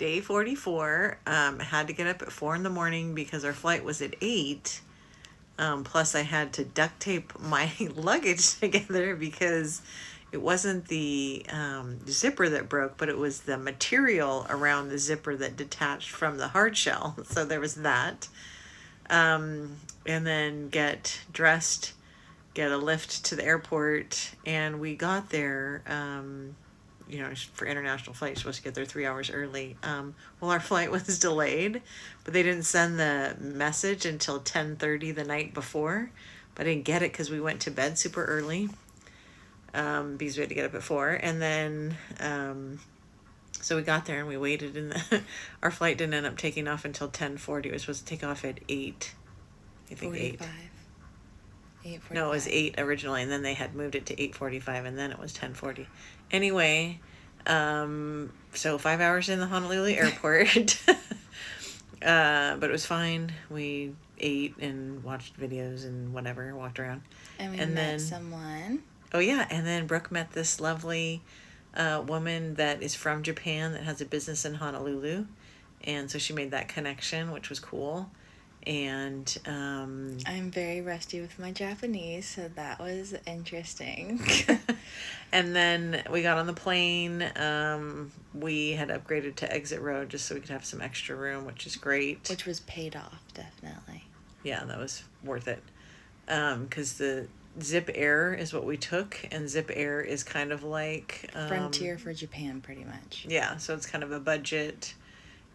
Day 44, had to get up at 4 in the morning because our flight was at 8. Plus I had to duct tape my luggage together because it wasn't the zipper that broke, but it was the material around the zipper that detached from the hard shell. So there was that. And then get dressed, get a lift to the airport, and we got there. For international flight, you're supposed to get there 3 hours early. Well, our flight was delayed, but they didn't send the message until 10:30 the night before. But I didn't get it because we went to bed super early, because we had to get up at 4. And then, so we got there and we waited, and our flight didn't end up taking off until 10:40. It was supposed to take off at 8. I think 45. 8. No, it was 8 originally, and then they had moved it to 8:45, and then it was 10:40. Anyway, so 5 hours in the Honolulu airport, but it was fine. We ate and watched videos and whatever, walked around. And we met someone. Oh yeah, and then Brooke met this lovely woman that is from Japan that has a business in Honolulu, and so she made that connection, which was cool. And I'm very rusty with my Japanese, so that was interesting. And then we got on the plane. We had upgraded to exit row just so we could have some extra room, which is great. Which was paid off, definitely. Yeah, that was worth it. Because the Zip Air is what we took, and Zip Air is kind of like Frontier for Japan, pretty much. Yeah, so it's kind of a budget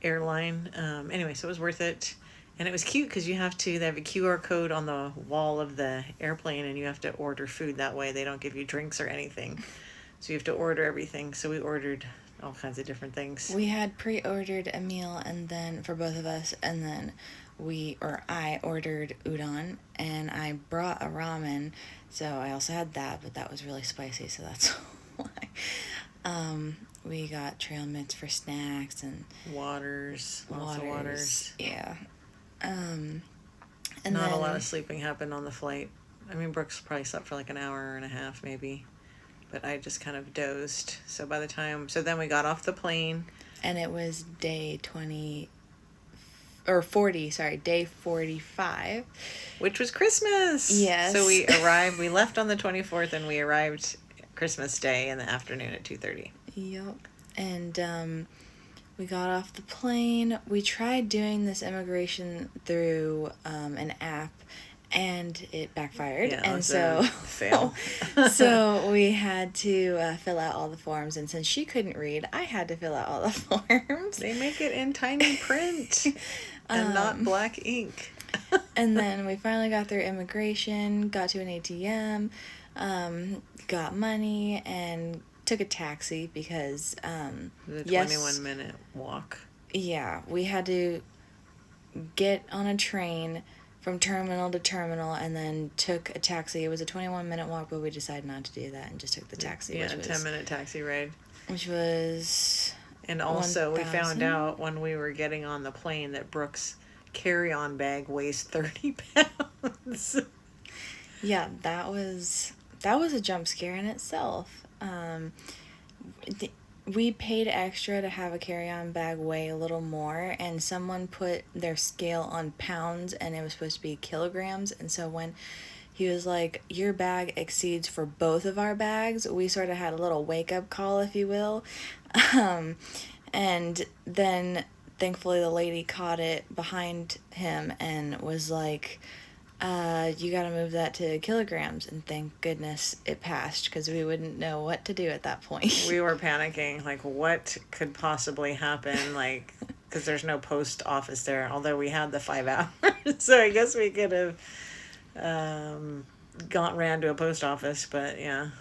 airline. Anyway, so it was worth it. And it was cute because they have a QR code on the wall of the airplane, and you have to order food that way. They don't give you drinks or anything. So you have to order everything. So we ordered all kinds of different things. We had pre-ordered a meal, and then for both of us, and then I ordered udon, and I brought a ramen. So I also had that, but that was really spicy, so that's why. We got trail mix for snacks and lots of waters. Yeah. And not a lot of sleeping happened on the flight. I mean, Brooks probably slept for like an hour and a half maybe, but I just kind of dozed. So then we got off the plane, and it was day 45, which was Christmas. Yes. So we left on the 24th, and we arrived Christmas Day in the afternoon at 2:30. Yep. And we got off the plane. We tried doing this immigration through an app, and it backfired. Yeah, and so fail. So we had to fill out all the forms, and since she couldn't read, I had to fill out all the forms. They make it in tiny print and not black ink. And then we finally got through immigration, got to an ATM, got money, and took a taxi because the 21-minute walk. Yeah, we had to get on a train from terminal to terminal and then took a taxi. It was a 21-minute walk, but we decided not to do that and just took the taxi. Yeah, a 10-minute taxi ride. Which was... And also 1,000? We found out when we were getting on the plane that Brooke's carry-on bag weighs 30 pounds. Yeah, that was a jump scare in itself. We paid extra to have a carry-on bag weigh a little more, and someone put their scale on pounds, and it was supposed to be kilograms. And so when he was like, your bag exceeds for both of our bags, we sort of had a little wake-up call, if you will. And then thankfully the lady caught it behind him and was like, you gotta move that to kilograms, and thank goodness it passed, because we wouldn't know what to do at that point. We were panicking, like, what could possibly happen, like, because there's no post office there, although we had the 5 hours, so I guess we could have ran to a post office, but yeah.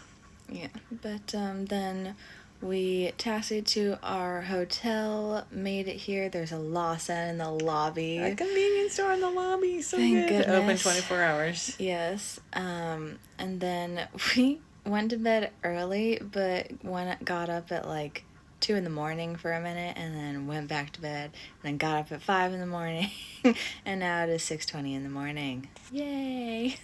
Yeah, but then we taxied to our hotel, made it here. There's a Lawson in the lobby. A convenience store in the lobby. So Thank good. Goodness. Open 24 hours. Yes. And then we went to bed early, but got up at like 2 a.m. for a minute, and then went back to bed, and then got up at 5 a.m, and now it is 6:20 a.m. Yay!